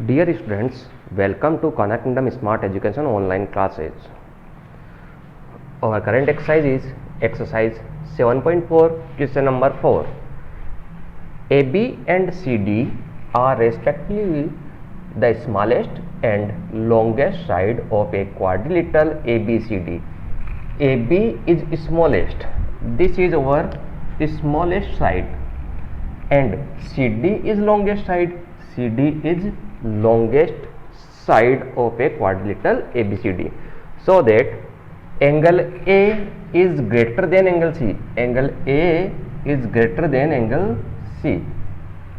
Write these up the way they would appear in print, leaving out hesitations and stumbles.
Dear students, welcome to Khan Kingdom Smart Education online classes. Our current exercise is exercise 7.4, question number 4. AB and CD are respectively the smallest and longest side of a quadrilateral ABCD. AB is smallest. This is our smallest side, and CD is longest side. CD is longest side of a quadrilateral ABCD, so that angle A is greater than angle C. Angle A is greater than angle C.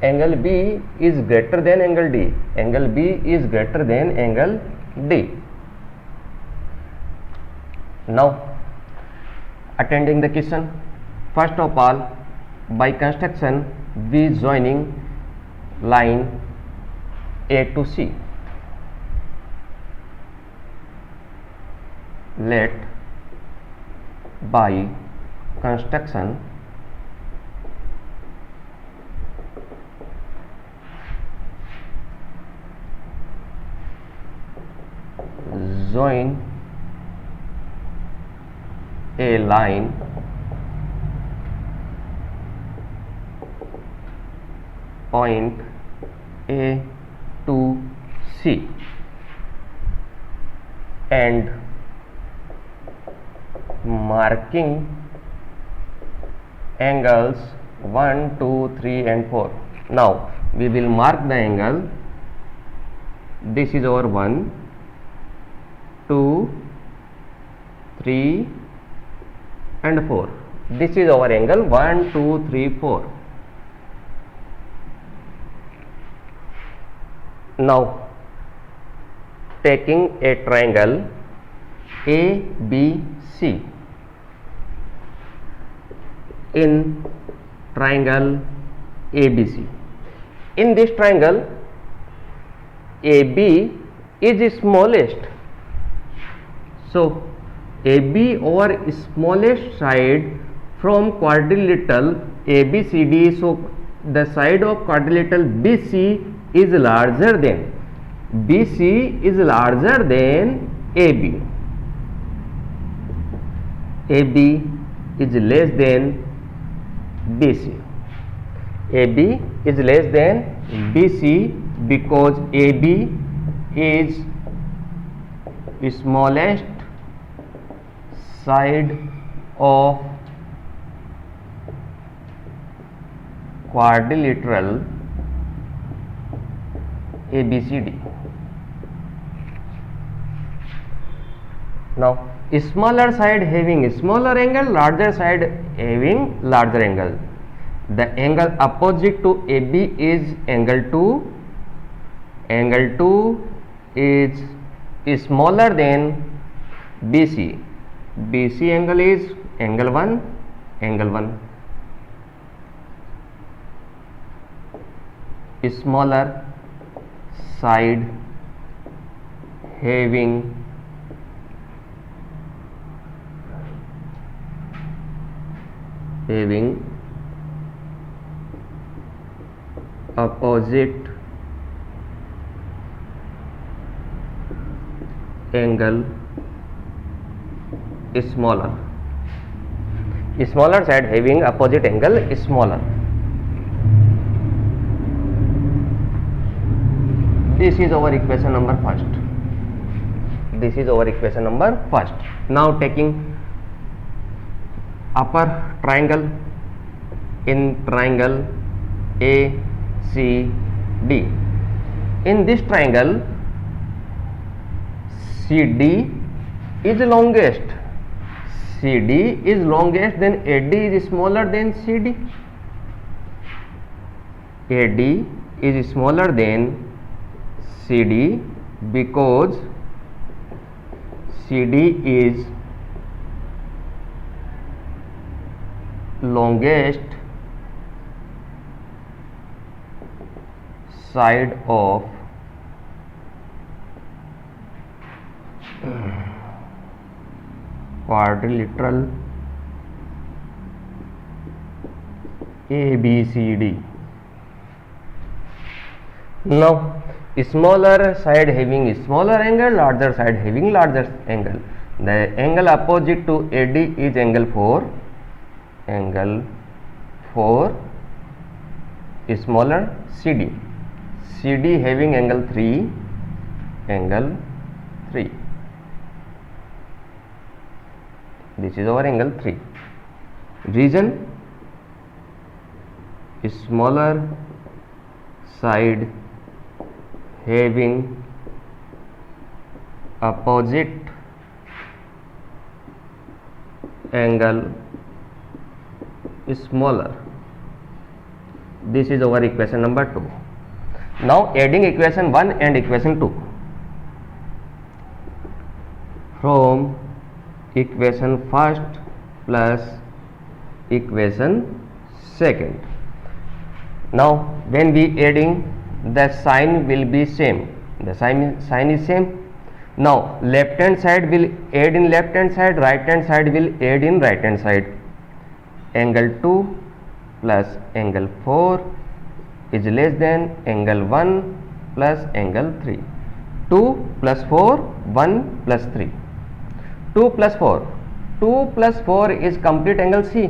Angle B is greater than angle D. Angle B is greater than angle D. Now, attending the question. First of all, by construction, we joining line A to C. Let by construction join a line point A to C and marking angles 1, 2, 3 and 4. Now we will mark the angle. This is our 1, 2, 3 and 4. This is our angle 1, 2, 3, 4. Now, taking a triangle ABC. In triangle ABC, in this triangle AB is smallest, so AB or smallest side from quadrilateral ABCD, so the side of quadrilateral BC is larger than AB. AB is less than BC. AB is less than BC because AB is smallest side of quadrilateral ABCD. Now, smaller side having smaller angle, larger side having larger angle. The angle opposite to AB is angle 2. Angle 2 is smaller than BC. BC angle is angle 1. Angle 1. Smaller side having opposite angle is smaller. Smaller side having opposite angle is smaller. This is our equation number first. This is our equation number first. Now taking upper triangle, in triangle ACD. In this triangle, CD is longest. CD is longest, then AD is smaller than CD. AD is smaller than CD because CD is longest side of quadrilateral ABCD. Now smaller side having smaller angle, larger side having larger angle. The angle opposite to AD is angle 4, angle 4, smaller CD, CD having angle 3, angle 3. This is our angle 3. Reason: smaller side having opposite angle smaller. This is our equation number 2. Now adding equation 1 and equation 2. From equation first plus equation second. Now when we adding, the sign will be same, the sign is same. Now left hand side will add in left hand side, right hand side will add in right hand side. Angle 2 plus angle 4 is less than angle 1 plus angle 3. 2 plus 4, 1 plus 3. 2 plus 4, 2 plus 4 is complete angle C.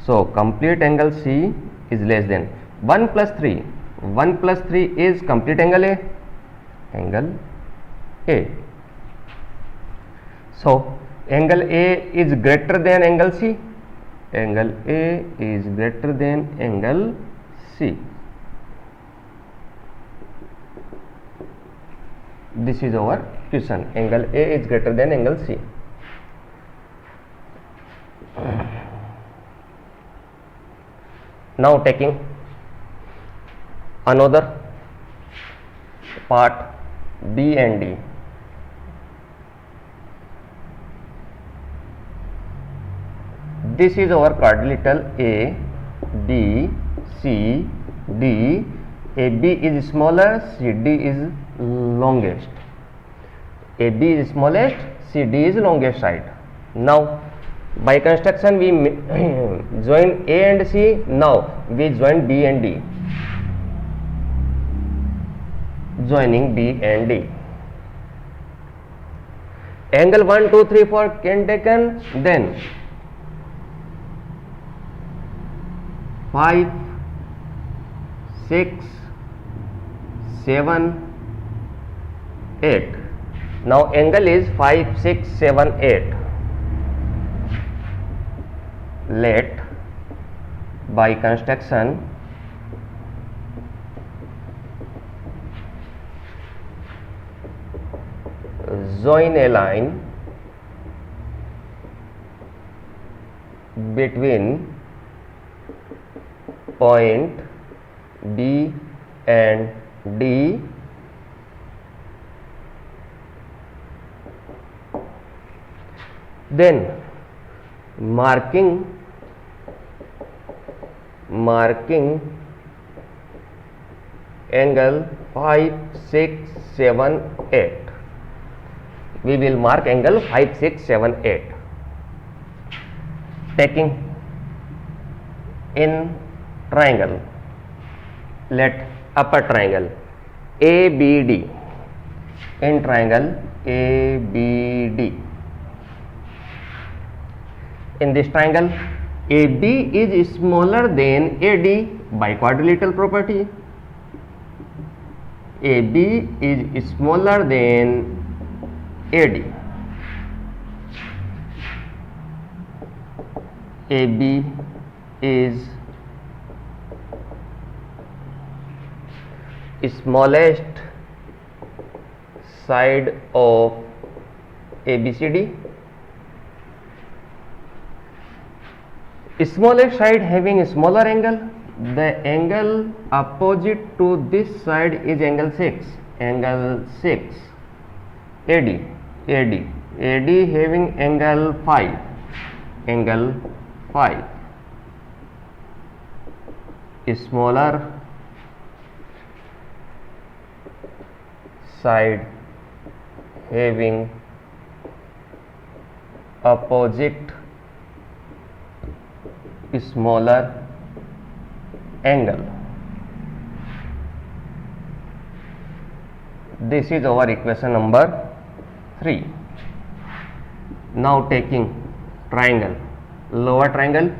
So complete angle C is less than 1 plus 3. 1 plus 3 is complete angle A. Angle A. So angle A is greater than angle C. Angle A is greater than angle C. This is our question. Angle A is greater than angle C. Now taking another part, B and D. This is our quadrilateral A, B, C, D. AB is smaller, CD is longest. AB is smallest, CD is longest side. Now by construction we join A and C. Now we join B and D. Joining B and D. Angle 1, 2, 3, 4 can taken, then 5, 6, 7, 8. Now angle is 5, 6, 7, 8. Let by construction join a line between point B and D then marking angle 5, 6, 7, 8. We will mark angle 5, 6, 7, 8. Taking in triangle, let upper triangle ABD, in triangle ABD. In this triangle, AB is smaller than AD by quadrilateral property. AB is smaller than AD. AB is smallest side of ABCD. Smallest side having a smaller angle. The angle opposite to this side is angle 6. Angle 6. AD. AD having angle 5. Angle 5. Smaller side having opposite smaller angle. This is our equation number 3. Now taking triangle, lower triangle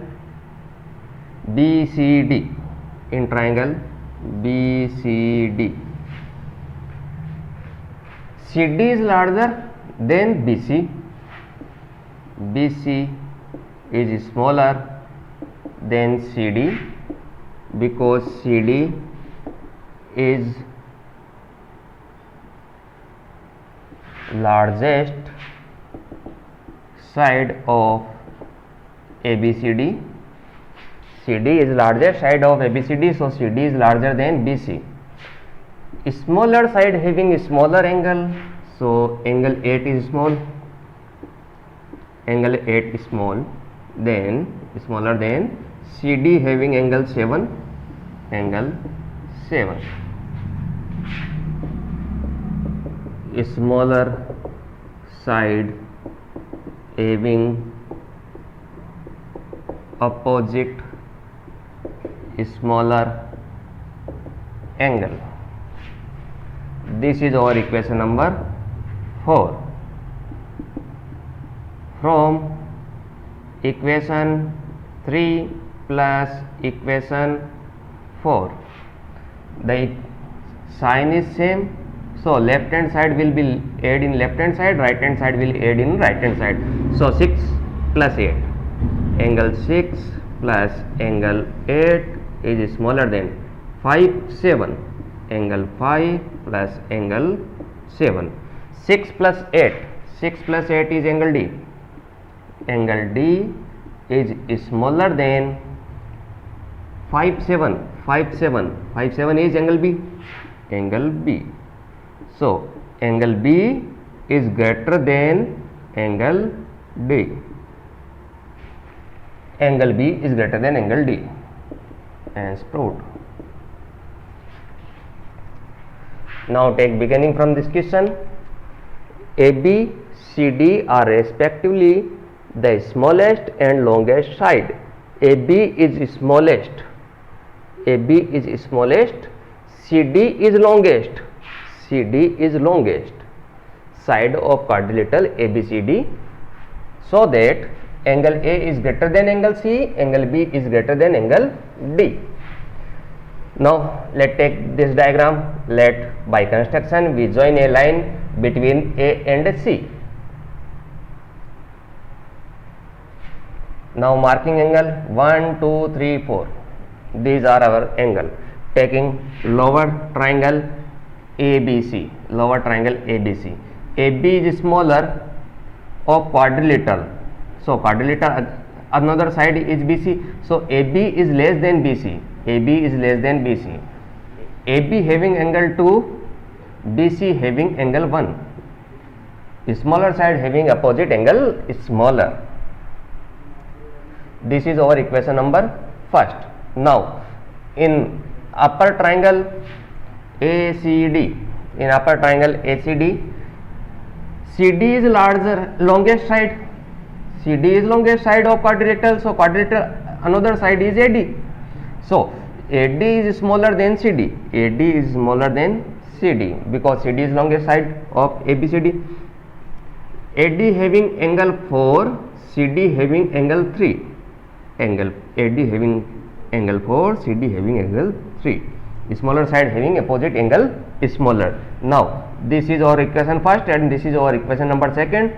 BCD, in triangle BCD, CD is larger than BC, BC is smaller than CD because CD is largest side of ABCD. CD is largest side of ABCD, so CD is larger than BC. Smaller side having smaller angle, so angle 8 is small, angle 8 is small, then smaller than CD having angle 7, angle 7. Smaller side having opposite smaller angle. This is our equation number 4. From equation 3 plus equation 4, the sign is same, so left hand side will be add in left hand side, right hand side will add in right hand side. So 6 plus 8, angle 6 plus angle 8 is smaller than 5, 7, angle 5 plus angle 7. 6 plus 8, 6 plus 8 is angle D, angle D is smaller than 5, 7, 5, 7, 5, 7 is angle B, angle B. So angle B is greater than angle D, angle B is greater than angle D, as proved. Now take beginning from this question. AB, CD are respectively the smallest and longest side. AB is smallest, AB is smallest, CD is longest, CD is longest side of quadrilateral ABCD, so that angle A is greater than angle C, angle B is greater than angle D. Now let take this diagram. Let by construction we join a line between A and C. Now marking angle 1, 2, 3, 4. These are our angle. Taking lower triangle ABC, lower triangle ABC. AB is smaller of quadrilateral. So quadrilateral another side is BC. So AB is less than BC. AB is less than BC. AB having angle 2, BC having angle 1. Smaller side having opposite angle is smaller. This is our equation number first. Now in upper triangle ACD, in upper triangle ACD, CD is larger, longest side. CD is longest side of quadrilateral, so quadrilateral another side is AD. So AD is smaller than CD, AD is smaller than CD because CD is longest side of ABCD. AD having angle 4, CD having angle 3. Angle AD having angle 4, CD having angle 3. Smaller side having opposite angle is smaller. Now this is our equation first and this is our equation number second.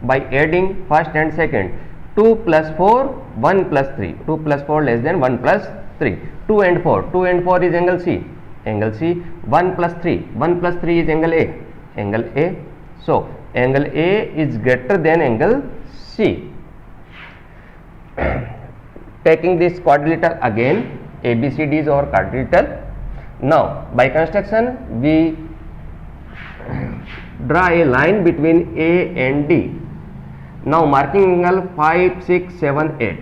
By adding first and second, 2 plus 4, 1 plus 3, 2 plus 4 less than 1 plus 3, 2 and 4, 2 and 4 is angle C, angle C, 1 plus 3, 1 plus 3 is angle A, angle A. So angle A is greater than angle C. Taking this quadrilateral again, ABCD is our quadrilateral. Now by construction we draw a line between A and D. Now marking angle 5, 6, 7, 8.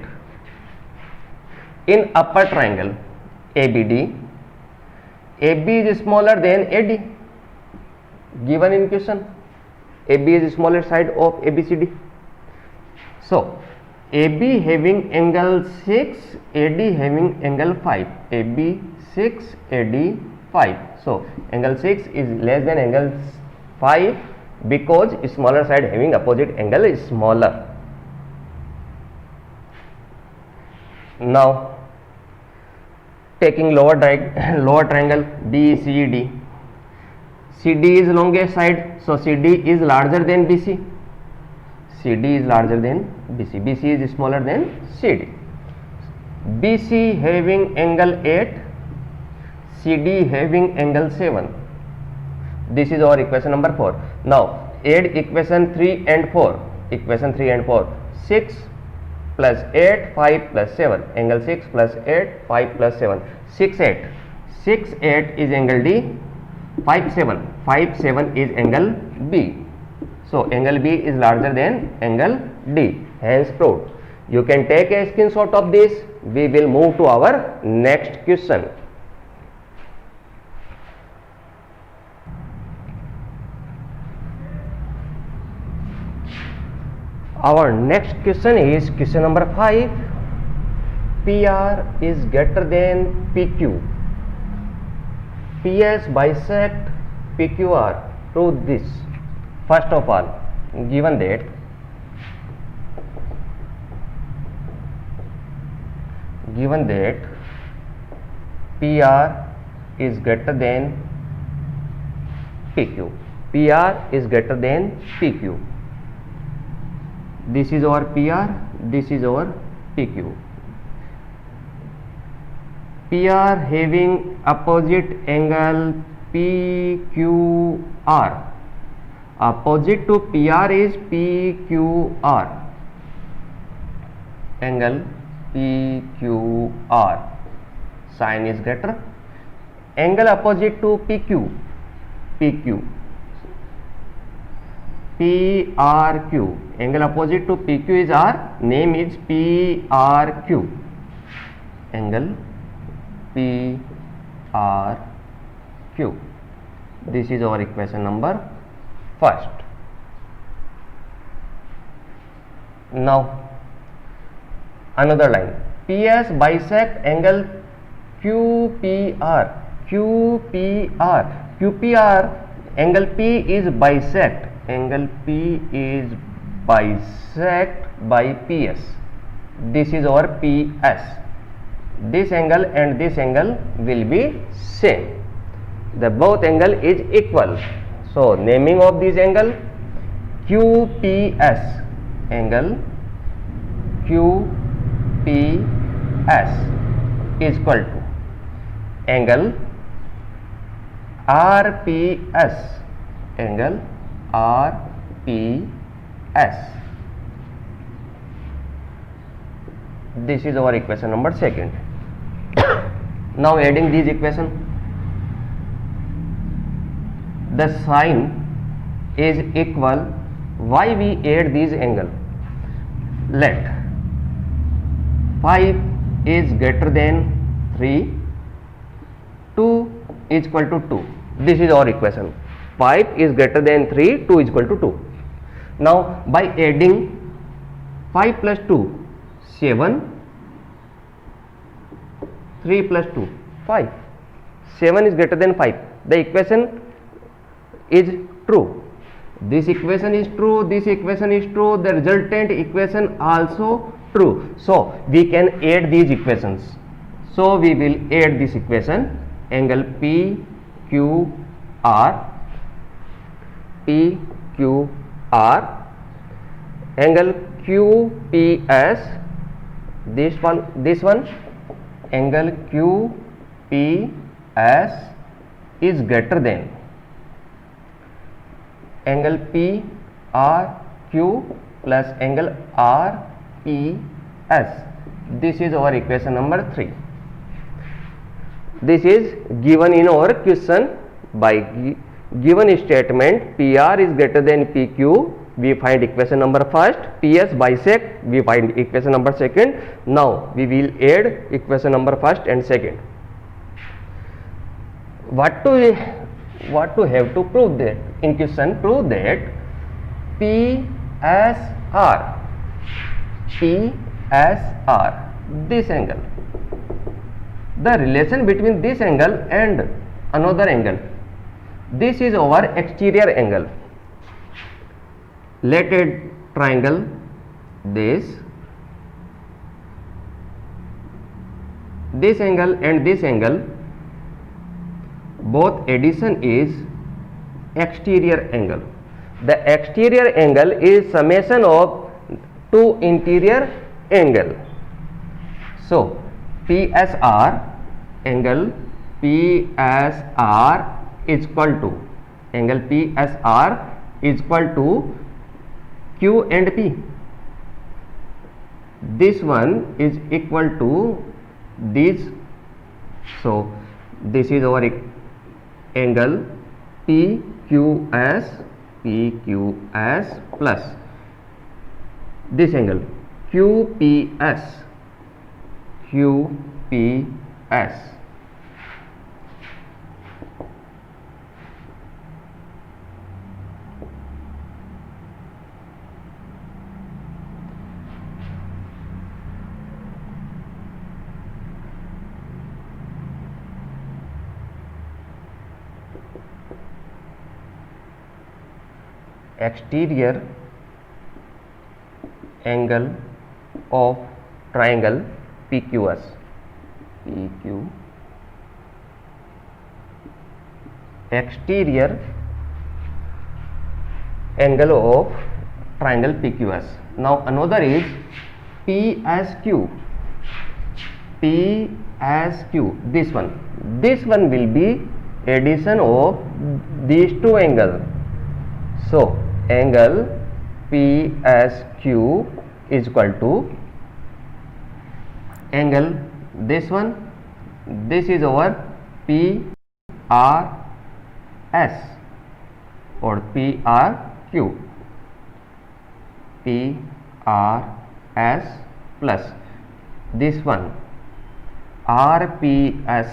In upper triangle ABD, AB is smaller than AD. Given in question, AB is smaller side of ABCD. So AB having angle 6, AD having angle 5. AB 6, AD 5. So angle 6 is less than angle 5 because smaller side having opposite angle is smaller. Now taking lower triangle BCD. CD is longest side, so CD is larger than BC. CD is larger than BC. BC is smaller than CD. BC having angle 8, CD having angle 7. This is our equation number 4. Now add equation 3 and 4. Equation 3 and 4. 6 plus 8, 5 plus 7. Angle 6 plus 8, 5 plus 7. 6, 8. 6, 8 is angle D. 5, 7. 5, 7 is angle B. So angle B is larger than angle D. Hence proved. You can take a screenshot of this. We will move to our next question. Our next question is question number 5. PR is greater than PQ. PS bisect PQR. Prove this. First of all, given that PR is greater than PQ. PR is greater than PQ. This is our PR, this is our PQ. PR having opposite angle PQR. Opposite to PR is PQR. Angle PQR. Sin is greater. Angle opposite to PQ. PRQ. Angle opposite to PQ is R. Name is PRQ. Angle PRQ. This is our equation number first. Now another line. PS bisect angle QPR. QPR. Angle P is bisect. Angle P is bisect by PS. This is our PS. This angle and this angle will be same. The both angle is equal. So naming of this angle QPS. Angle QPS is equal to angle RPS. Angle RPS. This is our equation number second. Now adding these equation, the sine is equal. Why we add these angle? Let 5 is greater than 3, 2 is equal to 2. This is our equation. 5 is greater than 3, 2 is equal to 2. Now by adding 5 plus 2, 7, 3 plus 2, 5. 7 is greater than 5. The equation is true. This equation is true, this equation is true, the resultant equation also true. So we can add these equations. So we will add this equation. Angle PQR, angle QPS, this one, angle QPS is greater than angle PRQ plus angle RPS. This is our equation number 3. This is given in our question. By given statement PR is greater than PQ, we find equation number first. PS bisect, we find equation number second. Now we will add equation number first and second. What to have to prove that? In question, prove that PSR, this angle, the relation between this angle and another angle. This is our exterior angle. Let a triangle this angle and this angle, both addition is exterior angle. The exterior angle is summation of two interior angle. So PSR angle PSR is equal to angle PSR is equal to Q and P. This one is equal to this. So this is our angle PQS plus this angle QPS. Exterior angle of triangle PQS. Exterior angle of triangle PQS. Now another is PSQ. This one will be addition of these two angles. So angle PSQ is equal to angle this one. This is our PRS or PRQ. PRS plus this one RPS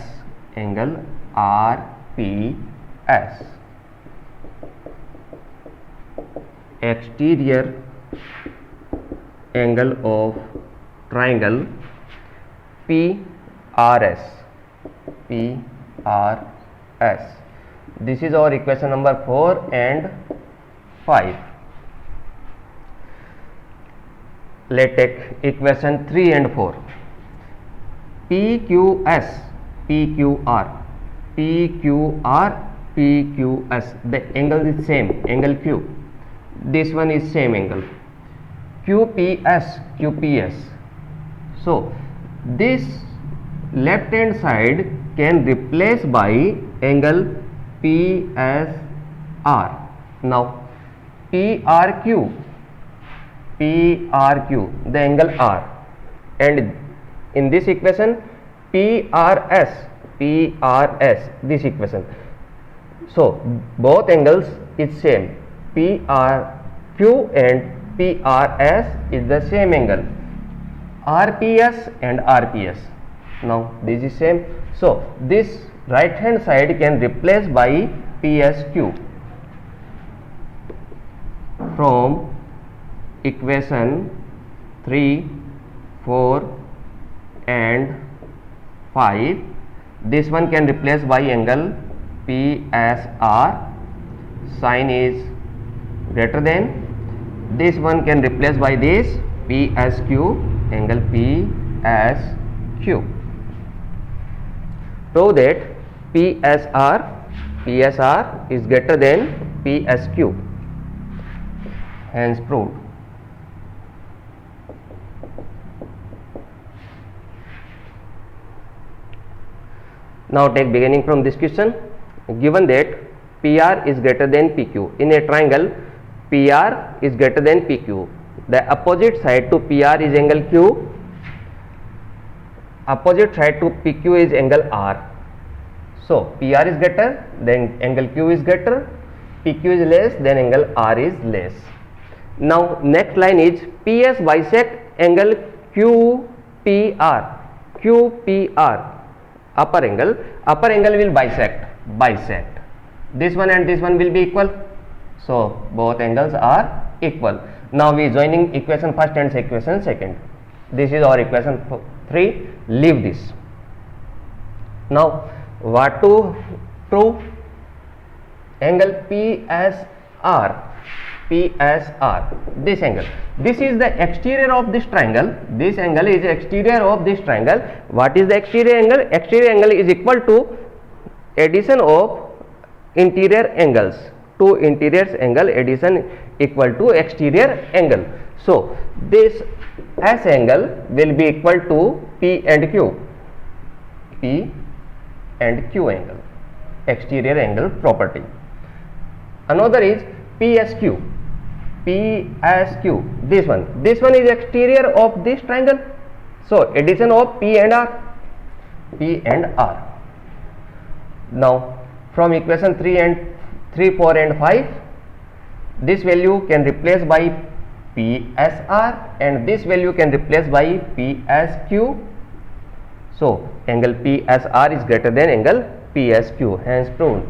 angle RPS. Exterior angle of triangle PRS. This is our equation number 4 and 5. Let's take equation 3 and 4. PQS PQS. The angle is same, angle Q. This one is same angle. QPS. So this left hand side can replace by angle PSR. Now PRQ, the angle R, and in this equation PRS, this equation. So both angles is same. PRQ and PRS is the same angle. RPS and RPS. Now this is same. So this right hand side can replace by PSQ. From equation 3, 4 and 5, this one can replace by angle PSR. Sign is greater than. This one can replace by this PSQ, angle PSQ. Prove that PSR is greater than PSQ. Hence proved. Now take beginning from this question. Given that PR is greater than PQ in a triangle, PR is greater than PQ. The opposite side to PR is angle Q. Opposite side to PQ is angle R. So PR is greater, then angle Q is greater. PQ is less, then angle R is less. Now next line is PS bisect angle QPR. Upper angle will bisect. This one and this one will be equal. So both angles are equal. Now we joining equation first and equation second. This is our equation 3. Leave this. Now what to True. Angle PSR. PSR. This angle. This is the exterior of this triangle. This angle is exterior of this triangle. What is the exterior angle? Exterior angle is equal to addition of interior angles. Two interior angle addition equal to exterior angle. So this S angle will be equal to P and Q. P and Q angle. Exterior angle property. Another is PSQ. PSQ. This one is exterior of this triangle. So addition of P and R. P and R. Now from equation 3, 4 and 5, this value can replace by PSR and this value can replace by PSQ. So angle PSR is greater than angle PSQ, hence proved.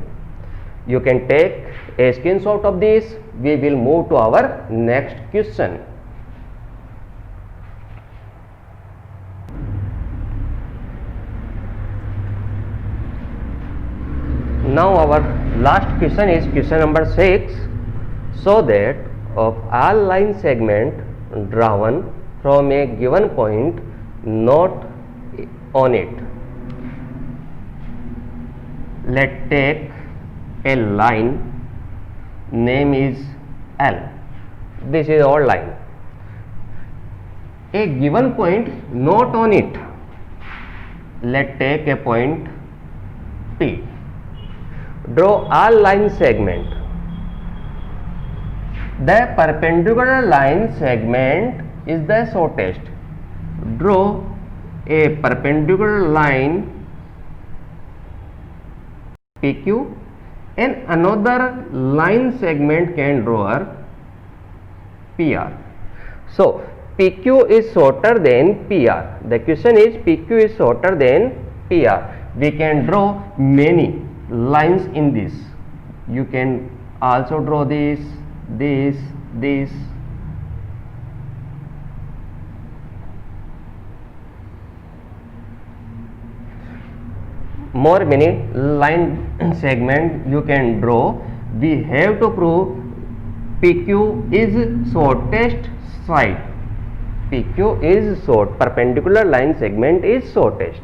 You can take a screenshot of this. We will move to our next question. Now our last question is question number 6. So that of all line segment drawn from a given point not on it. Let take a line, name is L. This is our line. A given point not on it. Let take a point P. Draw all line segment. The perpendicular line segment is the shortest. Draw a perpendicular line PQ and another line segment can draw PR. So PQ is shorter than PR. The question is PQ is shorter than PR. We can draw many lines in this. You can also draw this. More many line segment you can draw. We have to prove PQ is shortest side. PQ is short. Perpendicular line segment is shortest.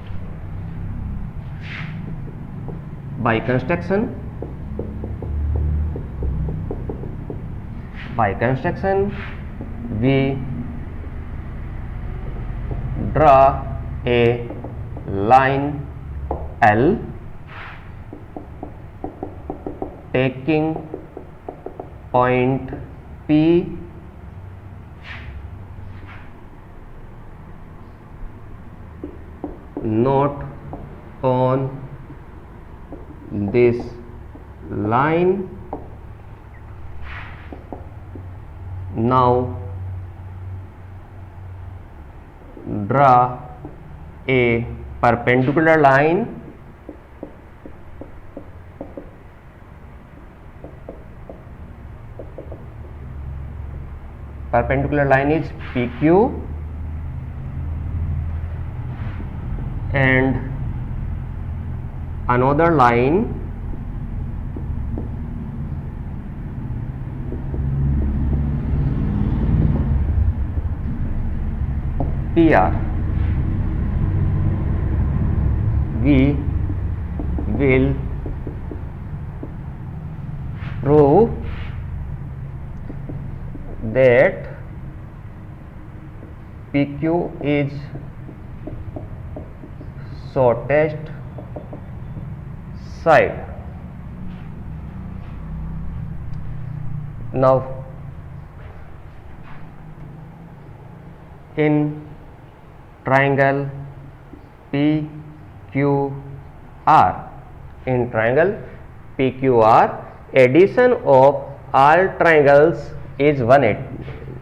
By construction, we draw a line L taking point P not on this line. Now draw a perpendicular line is PQ and another line PR. We will prove that PQ is shortest side. Now in triangle PQR, addition of all triangles is 180.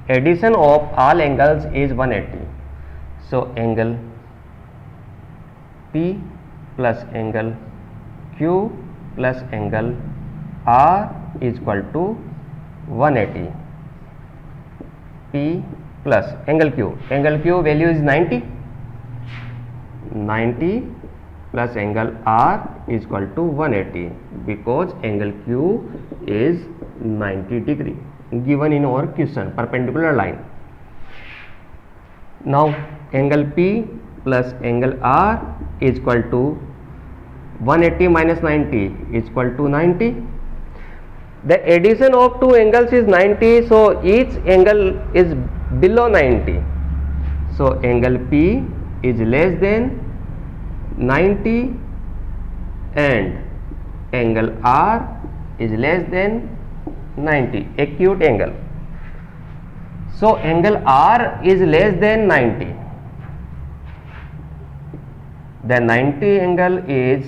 Addition of all angles is 180. So angle P plus angle Q plus angle R is equal to 180. P plus angle Q. Angle Q value is 90. 90 plus angle R is equal to 180 because angle Q is 90 degree given in our question, perpendicular line. Now angle P plus angle R is equal to 180 minus 90 is equal to 90. The addition of two angles is 90, so each angle is below 90. So angle P is less than 90 and angle R is less than 90, acute angle. So angle R is less than 90. The 90 angle is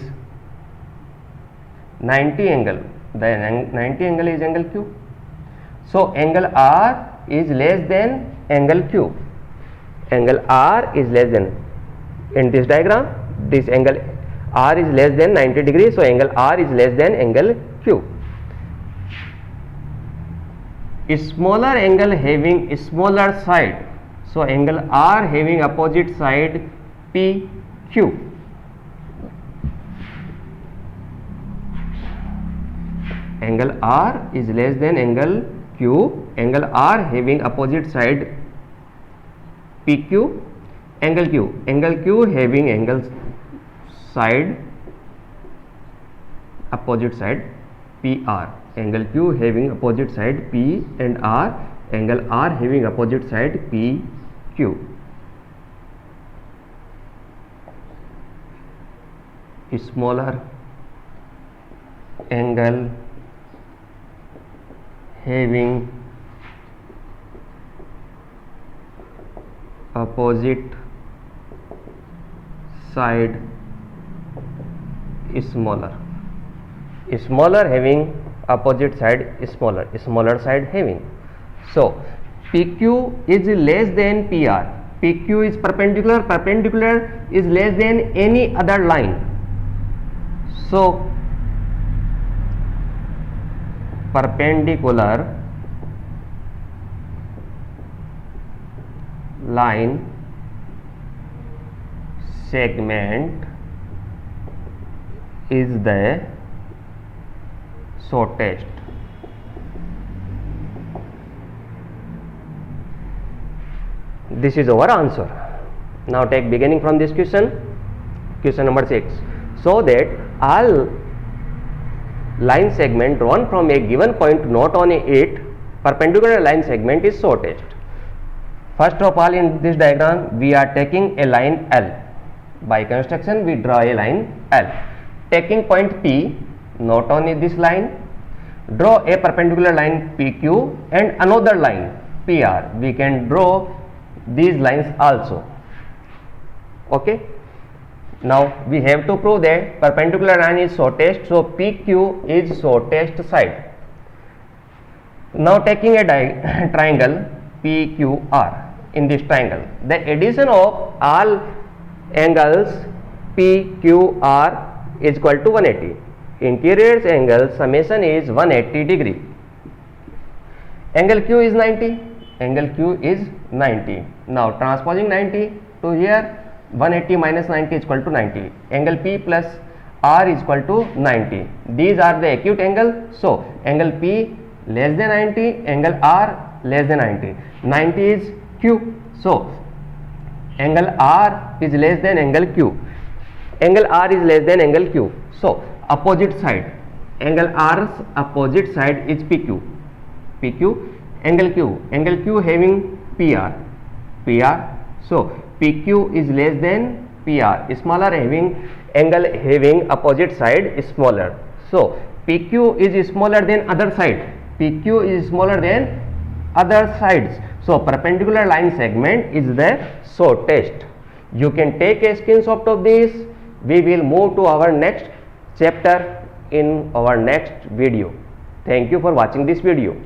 90 angle. The 90 angle is angle Q. So angle R is less than angle Q. Angle R is less than, in this diagram, this angle R is less than 90 degrees. So angle R is less than angle Q. A smaller angle having a smaller side. So angle R having opposite side PQ. Angle R is less than angle Q. Angle R having opposite side PQ. Angle Q. Angle Q having angle side opposite side PR. Angle Q having opposite side P and R. Angle R having opposite side PQ. A smaller angle having opposite side is smaller. A smaller having opposite side is smaller. A smaller side having. So PQ is less than PR. PQ is perpendicular. Perpendicular is less than any other line. So perpendicular line segment is the shortest. This is our answer. Now take beginning from this question, question number 6. So that all line segment drawn from a given point not on it, perpendicular line segment is shortest. First of all, in this diagram we are taking a line L. By construction we draw a line L. Taking point P not on this line, draw a perpendicular line PQ and another line PR. We can draw these lines also. Okay. Now we have to prove that perpendicular line is shortest, so PQ is shortest side. Now taking a triangle PQR. In this triangle, the addition of all angles PQR is equal to 180. Interior angle summation is 180 degree. Angle Q is 90. Angle Q is 90. Now transposing 90 to here, 180 minus 90 is equal to 90. Angle P plus R is equal to 90. These are the acute angle. So angle P less than 90, angle R less than 90. 90 is Q. So angle R is less than angle Q. Angle R is less than angle Q. So opposite side, angle R's opposite side is PQ. PQ, angle Q. Angle Q having PR. PR. So PQ is less than PR. Smaller having angle having opposite side is smaller. So PQ is smaller than other side. PQ is smaller than other sides. So perpendicular line segment is the shortest. You can take a screenshot of this. We will move to our next chapter in our next video. Thank you for watching this video.